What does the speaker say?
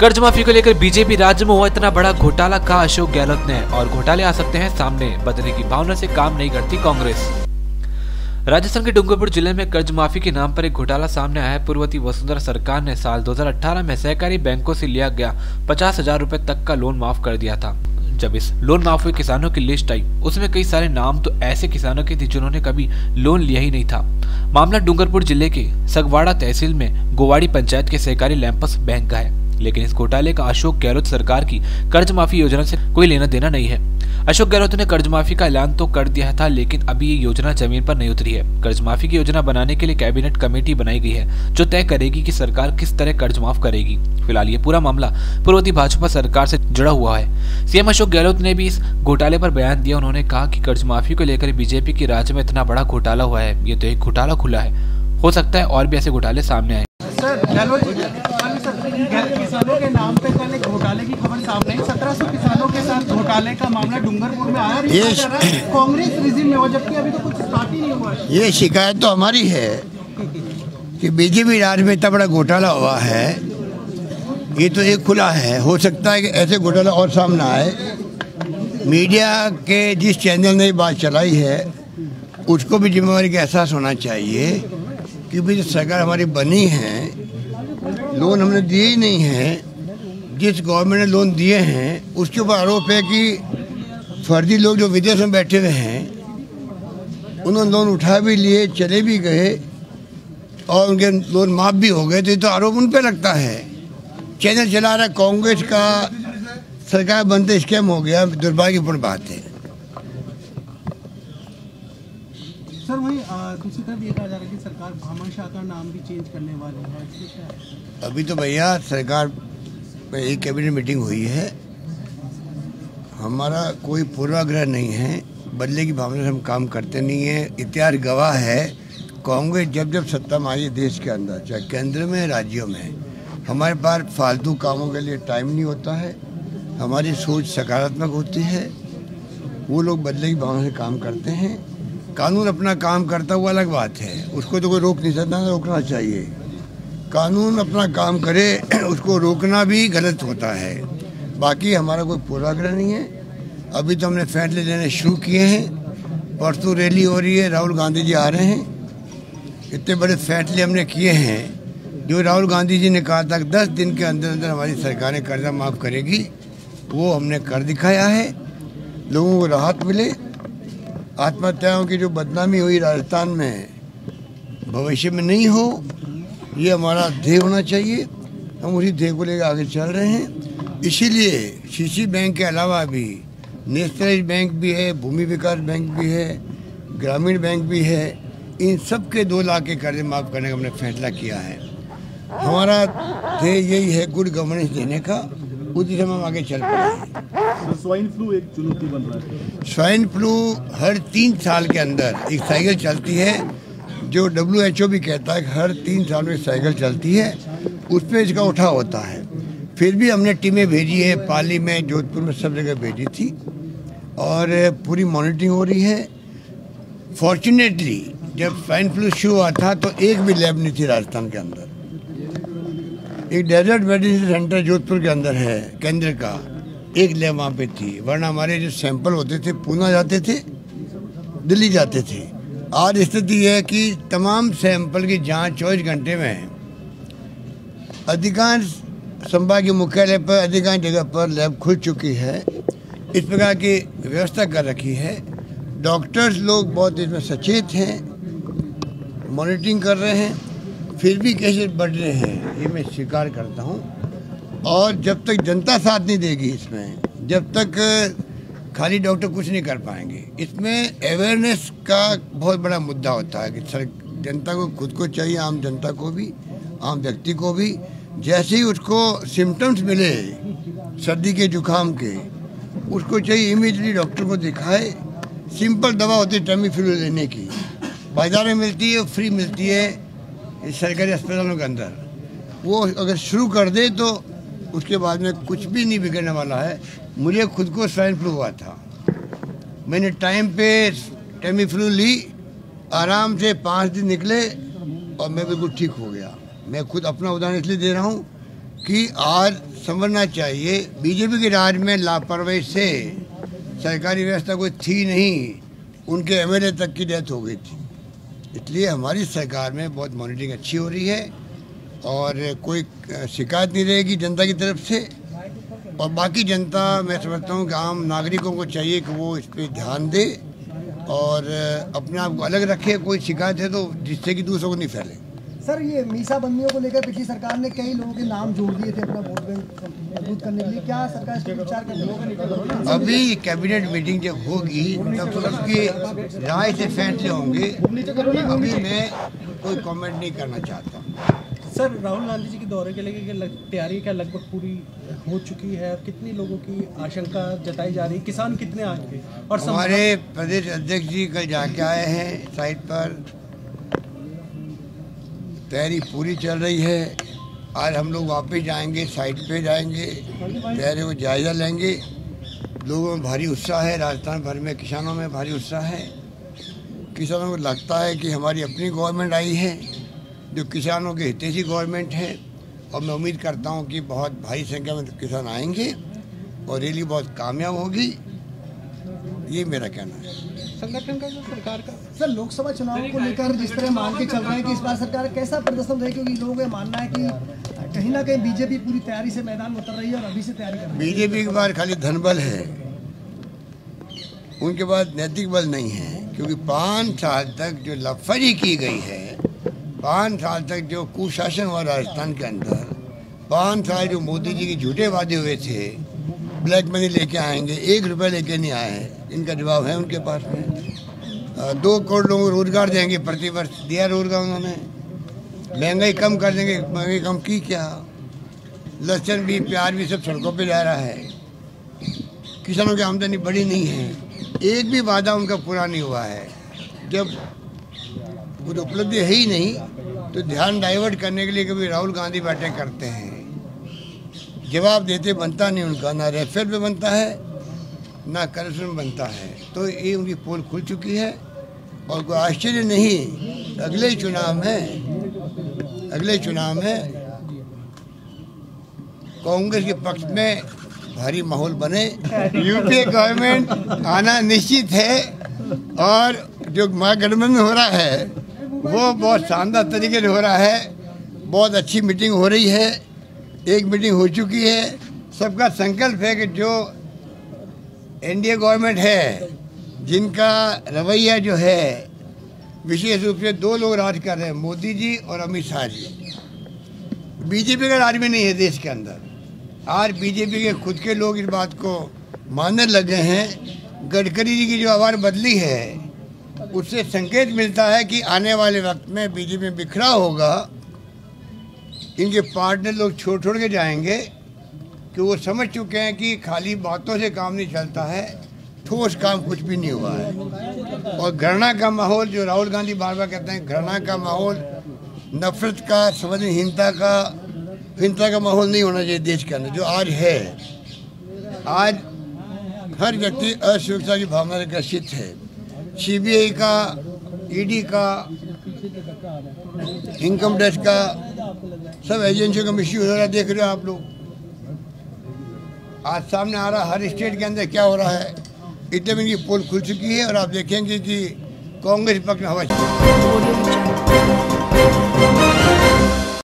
कर्ज माफी को लेकर बीजेपी राज्य में हुआ इतना बड़ा घोटाला, कहा अशोक गहलोत ने। और घोटाले आ सकते हैं सामने, बदले की भावना से काम नहीं करती कांग्रेस। राजस्थान के डूंगरपुर जिले में कर्ज माफी के नाम पर एक घोटाला सामने आया है। पूर्ववर्ती वसुंधरा सरकार ने साल 2018 में सहकारी बैंकों से लिया गया 50,000 रुपए तक का लोन माफ कर दिया था। जब इस लोन माफ हुए किसानों की लिस्ट आई, उसमें कई सारे नाम तो ऐसे किसानों के थे जिन्होंने कभी लोन लिया ही नहीं था। मामला डूंगरपुर जिले के सगवाड़ा तहसील में गोवाड़ी पंचायत के सहकारी लैंपस बैंक का है। लेकिन इस घोटाले का अशोक गहलोत सरकार की कर्ज माफी योजना से कोई लेना देना नहीं है। अशोक गहलोत ने कर्ज माफी का ऐलान तो कर दिया था, लेकिन अभी ये योजना जमीन पर नहीं उतरी है। कर्ज माफी की योजना बनाने के लिए कैबिनेट कमेटी बनाई गई है, जो तय करेगी कि सरकार किस तरह कर्ज माफ करेगी। फिलहाल ये पूरा मामला पूर्ववर्ती भाजपा सरकार से जुड़ा हुआ है। सीएम अशोक गहलोत ने भी इस घोटाले पर बयान दिया। उन्होंने कहा कि कर्ज माफी को लेकर बीजेपी के राज्य में इतना बड़ा घोटाला हुआ है, ये तो एक घोटाला खुला है। हो सकता है और भी ऐसे घोटाले सामने आए। किसानों के नाम पे कल एक घोटाले की खबर सामने आई। 1700 किसानों के साथ घोटाले का मामला डूंगरपुर में आया। कांग्रेस रिजिम में हो, जबकि अभी तो कुछ स्टार्ट ही नहीं हुआ। ये शिकायत तो हमारी है कि बीजेपी राज में इतना बड़ा घोटाला हुआ है। ये तो एक खुला है, हो सकता है कि ऐसे घोटाला और सामने आए। मीडिया के जिस चैनल ने बात चलाई है, उसको भी जिम्मेवारी का एहसास होना चाहिए कि भाई जो सरकार हमारी बनी है, लोन हमने दिए ही नहीं हैं। जिस गवर्नमेंट ने लोन दिए हैं उसके ऊपर आरोप है कि फर्जी लोग जो विदेश में बैठे हुए हैं, उन्होंने लोन उठा भी लिए, चले भी गए और उनके लोन माफ भी हो गए। तो ये तो आरोप उन पर लगता है। चैनल चला रहा है कांग्रेस का, सरकार बनते स्कैम हो गया। दुर्भाग्यपूर्ण बात है। सर वही दूसरी तरफ ये कहा जा रहा है कि सरकार भामन शाह का नाम भी चेंज करने वाली है। अभी तो भैया सरकार में एक कैबिनेट मीटिंग हुई है। हमारा कोई पूर्वाग्रह नहीं है, बदले की भावना से हम काम करते नहीं है। इतिहास गवाह है, कांग्रेस जब जब सत्ता में आई है देश के अंदर, चाहे केंद्र में राज्यों में, हमारे पास फालतू कामों के लिए टाइम नहीं होता है। हमारी सोच सकारात्मक होती है। वो लोग बदले की भावना से काम करते हैं। कानून अपना काम करता हुआ अलग बात है, उसको तो कोई रोक नहीं सकता, रोकना चाहिए। कानून अपना काम करे, उसको रोकना भी गलत होता है। बाकी हमारा कोई पूर्वाग्रह नहीं है। अभी तो हमने फैसले लेने शुरू किए हैं। परसों रैली हो रही है, राहुल गांधी जी आ रहे हैं। इतने बड़े फैसले हमने किए हैं। जो राहुल गांधी जी ने कहा था कि 10 दिन के अंदर अंदर हमारी सरकारें कर्जा माफ़ करेगी, वो हमने कर दिखाया है। लोगों को राहत मिले। आत्महत्याओं की जो बदनामी हुई राजस्थान में, भविष्य में नहीं हो, ये हमारा ध्येय होना चाहिए। हम उसी ध्येय को लेकर आगे चल रहे हैं। इसीलिए सीसी बैंक के अलावा भी नेशनलाइज्ड बैंक भी है, भूमि विकास बैंक भी है, ग्रामीण बैंक भी है। इन सब के 2 लाख के कर्ज माफ़ करने का हमने फैसला किया है। हमारा ध्येय यही है, गुड गवर्नेंस देने का। उसी समय हम आगे चल पड़े। स्वाइन फ्लू एक चुनौती बन रहा है। स्वाइन फ्लू हर 3 साल के अंदर एक साइकिल चलती है, जो WHO भी कहता है कि हर 3 साल में साइकिल चलती है। उस पर इसका उठाव होता है। फिर भी हमने टीमें भेजी है, पाली में, जोधपुर में, सब जगह भेजी थी और पूरी मॉनिटरिंग हो रही है। फॉर्चुनेटली जब स्वाइन फ्लू शुरू हुआ था तो एक भी लैब नहीं थी राजस्थान के अंदर। एक डेजर्ट मेडिसिन सेंटर जोधपुर के अंदर है, केंद्र का, एक लैब वहाँ पे थी। वरना हमारे जो सैंपल होते थे पूना जाते थे, दिल्ली जाते थे। आज स्थिति है कि तमाम सैंपल की जांच 24 घंटे में है। अधिकांश संभागीय मुख्यालय पर, अधिकांश जगह पर लैब खुल चुकी है। इस प्रकार की व्यवस्था कर रखी है। डॉक्टर्स लोग बहुत इसमें सचेत हैं, मॉनिटरिंग कर रहे हैं। फिर भी केसेस बढ़ रहे हैं, ये मैं स्वीकार करता हूँ। और जब तक जनता साथ नहीं देगी इसमें, जब तक खाली डॉक्टर कुछ नहीं कर पाएंगे। इसमें अवेयरनेस का बहुत बड़ा मुद्दा होता है कि जनता को खुद को चाहिए, आम जनता को भी, आम व्यक्ति को भी, जैसे ही उसको सिम्टम्स मिले सर्दी के जुकाम के, उसको चाहिए इमीडिएटली डॉक्टर को दिखाए। सिंपल दवा होती है टैमीफ्लू लेने की, बाजार में मिलती है, फ्री मिलती है सरकारी अस्पतालों के अंदर। वो अगर शुरू कर दे तो उसके बाद में कुछ भी नहीं बिगड़ने वाला है। मुझे खुद को स्वाइन फ्लू हुआ था, मैंने टाइम पे टैमीफ्लू ली, आराम से 5 दिन निकले और मैं बिल्कुल ठीक हो गया। मैं खुद अपना उदाहरण इसलिए दे रहा हूँ कि आज समझना चाहिए बीजेपी के राज में लापरवाही से सरकारी व्यवस्था कोई थी नहीं, उनके एमएलए तक की डेथ हो गई थी। इसलिए हमारी सरकार में बहुत मॉनिटरिंग अच्छी हो रही है और कोई शिकायत नहीं रहेगी जनता की तरफ से। और बाकी जनता, मैं समझता हूँ कि आम नागरिकों को चाहिए कि वो इस पर ध्यान दे और अपने आप को अलग रखे। कोई शिकायत है तो जिससे कि दूसरों को नहीं फैले। सर, ये मीसा बंदियों को लेकर पिछली सरकार ने कई लोगों के नाम जोड़ दिए थे अपना वोट बैंक मजबूत करने के लिए, क्या सरकार इस पर विचार कर रही है? अभी कैबिनेट मीटिंग जब होगी तब सबकी राय से फैसले होंगे। अभी मैं कोई कमेंट नहीं करना चाहता। सर, राहुल गांधी जी के दौरे के लिए तैयारी क्या लगभग पूरी हो चुकी है? कितनी लोगों की आशंका जताई जा रही है? किसान कितने आएंगे? और हमारे प्रदेश अध्यक्ष जी कल जाके आए हैं साइट पर, तैयारी पूरी चल रही है। आज हम लोग वापस जाएंगे, साइट पे जाएंगे, तैयारी को जायजा लेंगे। लोगों में भारी उत्साह है, राजस्थान भर में किसानों में भारी उत्साह है। किसानों को लगता है कि हमारी अपनी गवर्नमेंट आई है जो किसानों के हितैषी गवर्नमेंट है और मैं उम्मीद करता हूं कि बहुत भारी संख्या में किसान आएंगे और रैली बहुत कामयाब होगी। ये मेरा कहना है। संगठन का, सरकार का सर, लोकसभा चुनाव को लेकर जिस तरह मान के चल रहे हैं कि इस बार सरकार कैसा प्रदर्शन रहे, क्योंकि लोगों का मानना है कि कहीं ना कहीं बीजेपी पूरी तैयारी से मैदान में उतर रही है और अभी से तैयारी कर रही है। बीजेपी के पास खाली धनबल है, उनके पास नैतिक बल नहीं है। क्योंकि 5 साल तक जो लफड़ी की गई है, 5 साल तक जो कुशासन हुआ राजस्थान के अंदर, 5 साल जो मोदी जी के झूठे वादे हुए थे, ब्लैक मनी लेके आएंगे, 1 रुपये लेके नहीं आए हैं, इनका जवाब है उनके पास में। 2 करोड़ लोगों को रोजगार देंगे, प्रतिवर्ष दिया रोजगार उन्होंने। महंगाई कम कर देंगे, महंगाई कम की क्या? लहसुन भी, प्याज भी सब सड़कों पे जा रहा है। किसानों की आमदनी बढ़ी नहीं है, एक भी वादा उनका पूरा नहीं हुआ है। जब कुछ उपलब्धि है ही नहीं तो ध्यान डाइवर्ट करने के लिए कभी राहुल गांधी बातें करते हैं, जवाब देते बनता नहीं उनका, ना रेफेल पे बनता है ना करप्शन में बनता है। तो ये उनकी पोल खुल चुकी है और कोई आश्चर्य नहीं, अगले चुनाव में कांग्रेस के पक्ष में भारी माहौल बने। यूपीए गवर्नमेंट आना निश्चित है और जो महागठबंधन हो रहा है वो बहुत शानदार तरीके से हो रहा है। बहुत अच्छी मीटिंग हो रही है, एक मीटिंग हो चुकी है। सबका संकल्प है कि जो एनडीए गवर्नमेंट है, जिनका रवैया जो है, विशेष रूप से 2 लोग राज कर रहे हैं, मोदी जी और अमित शाह जी। बीजेपी का राज में नहीं है देश के अंदर। आज बीजेपी के खुद के लोग इस बात को मानने लगे हैं। गडकरी जी की जो आवाज़ बदली है उससे संकेत मिलता है कि आने वाले वक्त में बीजेपी में बिखरा होगा। इनके पार्टनर लोग छोड़ के जाएंगे कि वो समझ चुके हैं कि खाली बातों से काम नहीं चलता है, ठोस काम कुछ भी नहीं हुआ है। और घृणा का माहौल, जो राहुल गांधी बार बार कहते हैं, घृणा का माहौल, नफरत का, संवेदनहीनता का माहौल नहीं होना चाहिए देश के अंदर, जो आज है। आज हर व्यक्ति असुरक्षा की भावना से ग्रसित है। सीबीआई का, ईडी का, इनकम टैक्स का, सब एजेंसियों का मिसयूज हो रहा है, देख रहे हो आप लोग। आज सामने आ रहा हर स्टेट के अंदर क्या हो रहा है। इतने में इनकी पोल खुल चुकी है और आप देखेंगे कि कांग्रेस पक्ष में हवा